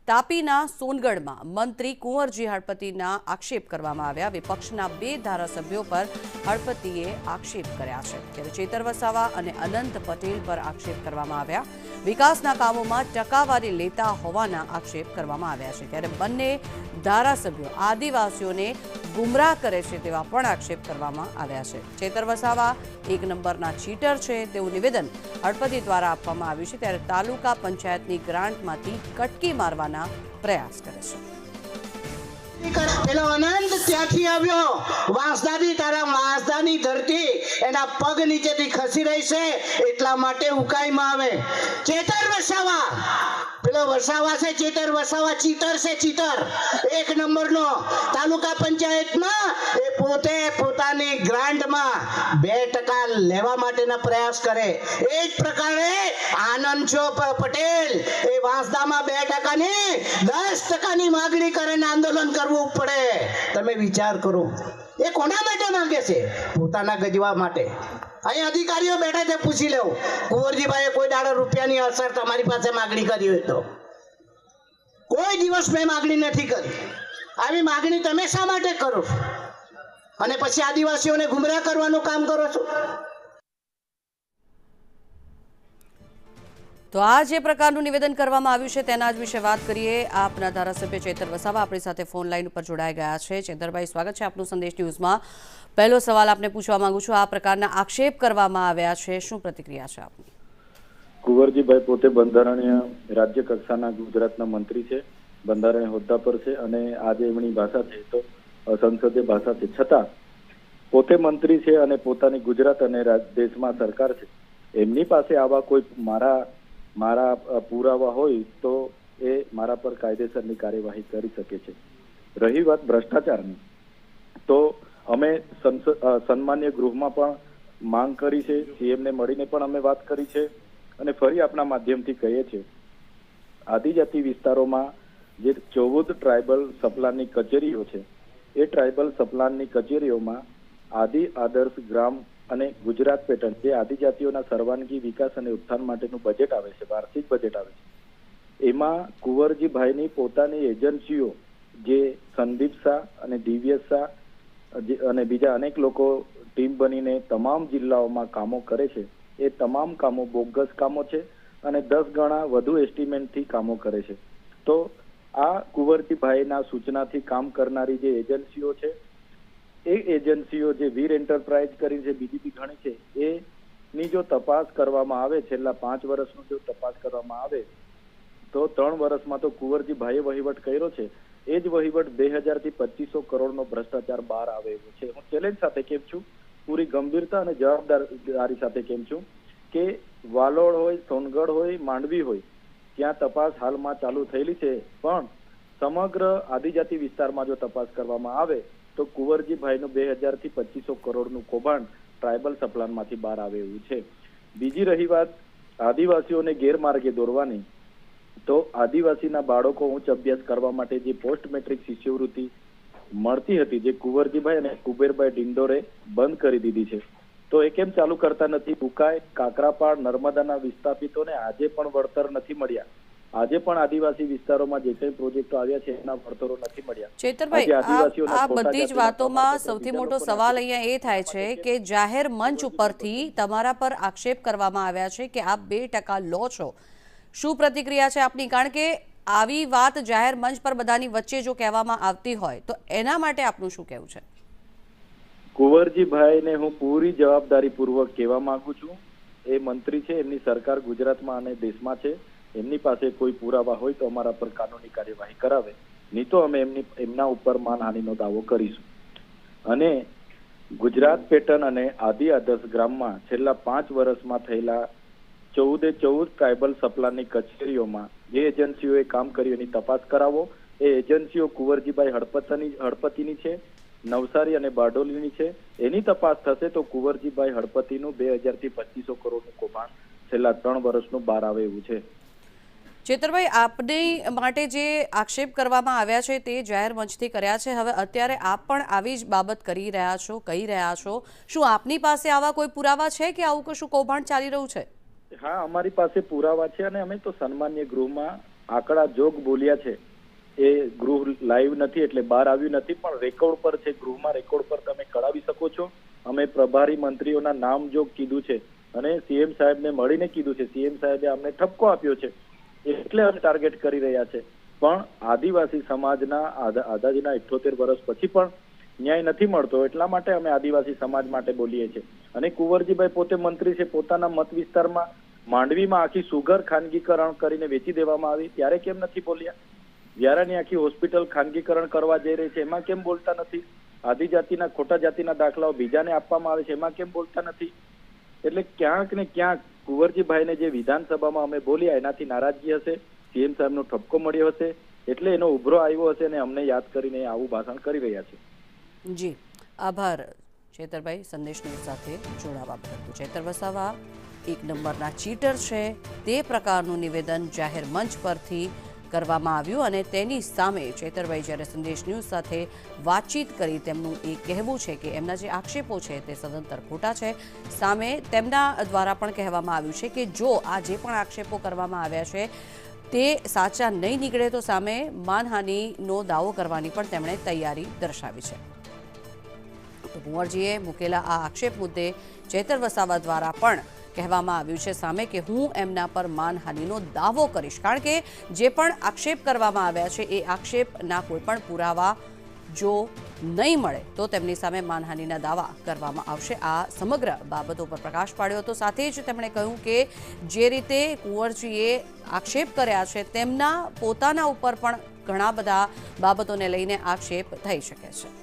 તાપીના સોનગઢમાં મંત્રી કુંવરજી હળપતિના આક્ષેપ કરવામાં આવ્યા। વિપક્ષના 2 ધારાસભ્યો પર હળપતિએ આક્ષેપ કર્યા છે, ત્યારે ચેતર વસાવા અને અનંત પટેલ પર આક્ષેપ કરવામાં આવ્યા। વિકાસના કામોમાં ટકાવારી લેતા હોવાના આક્ષેપ કરવામાં આવ્યા છે, ત્યારે બંને ધારાસભ્યો આદિવાસીઓને ગુમરાહ કરે છે તેવા પણ આક્ષેપ કરવામાં આવ્યા છે। ચેતર વસાવા 1 નંબરના ચીટર છે તેવું નિવેદન હળપતિ દ્વારા આપવામાં આવ્યું છે, ત્યારે તાલુકા પંચાયતની ગ્રાન્ટમાંથી કટકી મારવાના પ્રયાસ કરે છે। પેલો અનંત ત્યાંથી આવ્યો, વાંસદાની તારા વાંસદાની ધરતી એના પગ નીચેથી ખસી રહી છે, એટલા માટે ઉકાઈમાં આવે। ચેતર વસાવા, પેલો વસાવા છે, ચેતર વસાવા ચીટર છે, ચીટર 1 નંબરનો। તાલુકા પંચાયતમાં એ પોતે પોતાની ગ્રાન્ટમાં 2% લેવા માટેના પ્રયાસ કરે। એ જ પ્રકારે આનંદ છો પટેલ એ વાંસદામાં 2% ની 10%ની માંગણી કરે ને આંદોલન કરવું પડે। તમે વિચાર કરો, એ કોના માટે માંગે છે? પોતાના ગજવા માટે। અહીં અધિકારીઓ બેઠા છે, પૂછી લેવું કુંવરજીભાઈએ કોઈ દાડો રૂપિયાની અસર તમારી પાસે માંગણી કરી હોય તો? કોઈ દિવસ મેં માંગણી નથી કરી। આવી માંગણી તમે શા માટે કરો છો? અને પછી આદિવાસીઓને ગુમરાહ કરવાનું કામ કરો છો। તો આ જે પ્રકારનું નિવેદન કરવામાં આવ્યું છે તેના જ વિશે વાત કરીએ। આપના ધારાસભ્ય ચેતર વસાવા આપણી સાથે ફોન લાઈન ઉપર જોડાઈ ગયા છે। ચેતરભાઈ, સ્વાગત છે આપનું સંદેશ ન્યૂઝમાં। પહેલો સવાલ આપને પૂછવા માંગુ છું, આ પ્રકારના આક્ષેપ કરવામાં આવ્યા છે, શું પ્રતિક્રિયા છે આપની? કુંવરજીભાઈ પોતે બંધારણીય રાજ્ય કક્ષાના ગુજરાતના મંત્રી છે, બંધારણીય હોદ્દા પર છે, અને આજે એમની ભાષા છે તો સંસદીય ભાષા છે, છતાં પોતે મંત્રી છે અને પોતાની ગુજરાત અને દેશમાં સરકાર છે, એમની પાસે આવા કોઈ મારા પુરાવા હોય તો એ મારા પર કાયદેસરની કાર્યવાહી કરી શકે છે। રહી વાત ભ્રષ્ટાચારની, તો અમે સન્માન્ય ગૃહમાં પણ માંગ કરી છે, સીએમને મળીને પણ અમે વાત કરી છે, અને ફરી આપના માધ્યમથી કહીએ છીએ, આદિજાતિ વિસ્તારોમાં જે 14 ટ્રાઇબલ સપ્લાનની કચેરીઓ છે, એ ટ્રાઇબલ સપ્લાનની કચેરીઓમાં આદિ આદર્શ ગ્રામ અને ગુજરાત પેટર્ન જે આદિજાતિઓના સર્વાંગી વિકાસ અને ઉત્થાન માટેનું બજેટ આવે છે, વાર્ષિક બજેટ આવે છે, એમાં કુંવરજીભાઈની પોતાની એજન્સીઓ જે સંદીપ શાહ અને દિવ્યેશ શાહ અને બીજા અનેક લોકો ટીમ બનીને તમામ જિલ્લાઓમાં કામો કરે છે, એ તમામ કામો બોગસ કામો છે અને 10 ગણા વધુ એસ્ટિમેટથી કામો કરે છે। તો આ કુંવરજીભાઈના સૂચનાથી કામ કરનારી જે એજન્સીઓ છે, એ એજન્સીઓ જે વીર એન્ટરપ્રાઇઝ કરી છે, બીજી બી ઘણી છે, એની જો તપાસ કરવામાં આવે, છેલ્લા 5 વર્ષનો જો તપાસ કરવામાં આવે તો 3 વર્ષમાં તો કુંવરજીભાઈએ વહીવટ કર્યો છે, એ જ વહીવટ 2000 થી 2500 કરોડનો ભ્રષ્ટાચાર બહાર આવે એવું છે। હું ચેલેન્જ સાથે કેમ છું, પૂરી ગંભીરતા અને જવાબદારી સાથે કેમ છું કે વાલોડ હોય, સોનગઢ હોય, માંડવી હોય, ત્યાં તપાસ હાલમાં ચાલુ થયેલી છે, પણ સમગ્ર આદિજાતિ વિસ્તારમાં જો તપાસ કરવામાં આવે તો કુંવરજીભાઈનું 2000 થી 2500 કરોડનું કૌભાંડ ટ્રાઇબલ સપ્લાનમાંથી બહાર આવે એવું છે। બીજી રહી વાત આદિવાસીઓને ગેરમાર્ગે દોરવાની, તો આદિવાસીના બાળકો ઉચ્ચ અભ્યાસ કરવા માટે જે પોસ્ટ મેટ્રિક શિષ્યવૃત્તિ મળતી હતી, જે કુંવરજીભાઈ અને કુબેરભાઈ ડિંડોરે બંધ કરી દીધી છે, તો એ કેમ ચાલુ કરતા નથી? ઉકાઈ, કાકરાપાડ, નર્મદાના વિસ્થાપિતોને આજે પણ વળતર નથી મળ્યા। આજે પણ આદિવાસી વિસ્તારોમાં જે કંઈ પ્રોજેક્ટો આવ્યા છે એના વળતરો નથી મળ્યા। ચેતરભાઈ, આ બધી જ વાતોમાં સૌથી મોટો સવાલ અહીંયા એ થાય છે કે જાહેર મંચ ઉપરથી તમારા પર આક્ષેપ કરવામાં આવ્યા છે કે આપ 2% લો છો, શું પ્રતિક્રિયા છે આપની? કારણ કે આવી વાત જાહેર મંચ પર બધાની વચ્ચે જો કહેવામાં આવતી હોય તો એના માટે આપનું શું કહેવું છે? કુંવરજીભાઈને હું પૂરી જવાબદારીપૂર્વક કહેવા માંગુ છું, એ મંત્રી છે, એમની સરકાર ગુજરાતમાં અને દેશમાં છે, એમની પાસે કોઈ પુરાવા હોય તો અમારા પર કાનૂની કાર્યવાહી કરાવે, નહીં તો અમે એમના ઉપર માનહાનિનો દાવો કરીશું। અને ગુજરાત પેટર્ન અને આદિ આદર્શ ગ્રામમાં છેલ્લા 5 વર્ષમાં થયેલા 14 ટ્રાઇબલ સપ્લાનની કચેરીઓમાં જે એજન્સીઓએ કામ કર્યું એની તપાસ કરાવો। એ એજન્સીઓ કુંવરજીભાઈ હળપતિની છે, નવસારી અને બારડોલીની છે, એની તપાસ થશે તો કુંવરજીભાઈ હળપતિનું 2000 થી 2500 કરોડનું કૌભાંડ છેલ્લા 3 વર્ષનું બહાર આવે એવું છે। ચેતરભાઈ, આપની માટે જે આક્ષેપ કરવામાં આવ્યા છે તે જાહેર મંચથી કર્યા છે, હવે અત્યારે આપ પણ આવી જ બાબત કરી રહ્યા છો, કહી રહ્યા છો, શું આપની પાસે આવા કોઈ પુરાવા છે કે આવું કશું કૌભાંડ ચાલી રહ્યું છે? હા, અમારી પાસે પુરાવા છે અને અમે તો સન્માન્ય ગૃહમાં આંકડા જોગ બોલ્યા છે એ ગૃહ લાઈવ નથી એટલે બહાર આવ્યું નથી, પણ રેકોર્ડ પર છે, ગૃહમાં રેકોર્ડ પર તમે કઢાવી શકો છો. અમે પ્રભારી મંત્રીઓના નામ જોગ કીધું છે અને સીએમ સાહેબને મળીને કીધું છે. સીએમ સાહેબે અમને ઠપકો આપ્યો છે એટલે અમે ટાર્ગેટ કરી રહ્યા છે. પણ આદિવાસી સમાજના આઝાદીના 78 વર્ષ પછી પણ ન્યાય નથી મળતો, એટલા માટે અમે આદિવાસી સમાજ માટે બોલીએ છીએ. અને કુંવરજીભાઈ પોતે મંત્રી છે, પોતાના મત વિસ્તારમાં માંડવીમાં આખી સુગર ખાનગીકરણ કરીને વેચી દેવામાં આવી, ત્યારે કેમ નથી બોલ્યા? વ્યારાની આખી હોસ્પિટલ ખાનગીકરણ કરવા જઈ રહી છે, એમાં કેમ બોલતા નથી? આદિજાતિના ખોટા જાતિના દાખલાઓ બીજાને આપવામાં આવે છે, એમાં કેમ બોલતા નથી? એટલે ક્યાંક ને ક્યાંક કુંવરજીભાઈને જે વિધાનસભામાં અમે બોલ્યા એનાથી નારાજગી હશે, સીએમ સાહેબનો ઠપકો મળ્યો હશે, એટલે એનો ઉભરો આવ્યો હશે અને અમને યાદ કરીને આવું ભાષણ કરી રહ્યા છે. જી આભાર ચેતરભાઈ, સંદેશ ન્યૂઝ સાથે જોડાવા બદલ. ચેતર વસાવા એક નંબરના ચીટર છે તે પ્રકારનું નિવેદન જાહેર મંચ પરથી કરવામાં આવ્યું અને તેની સામે ચેતરભાઈ જ્યારે સંદેશ ન્યૂઝ સાથે વાતચીત કરી તેમનું એ કહેવું છે કે એમના જે આક્ષેપો છે તે સદંતર ખોટા છે. સામે તેમના દ્વારા પણ કહેવામાં આવ્યું છે કે જો આ જે પણ આક્ષેપો કરવામાં આવ્યા છે તે સાચા નહીં નીકળે તો સામે માનહાનિનો દાવો કરવાની પણ તેમણે તૈયારી દર્શાવી છે. તો કુંવરજીએ મૂકેલા આ આક્ષેપ મુદ્દે ચેતર વસાવા દ્વારા પણ કહેવામાં આવ્યું છે સામે કે હું એમના પર માનહાનિનો દાવો કરીશ, કારણ કે જે પણ આક્ષેપ કરવામાં આવ્યા છે એ આક્ષેપના કોઈ પણ પુરાવા જો નહીં મળે તો તેમની સામે માનહાનિના દાવા કરવામાં આવશે. આ સમગ્ર બાબતો પર પ્રકાશ પાડ્યો હતો. સાથે જ તેમણે કહ્યું કે જે રીતે કુંવરજીએ આક્ષેપ કર્યા છે તેમના પોતાના ઉપર પણ ઘણા બધા બાબતોને લઈને આક્ષેપ થઈ શકે છે.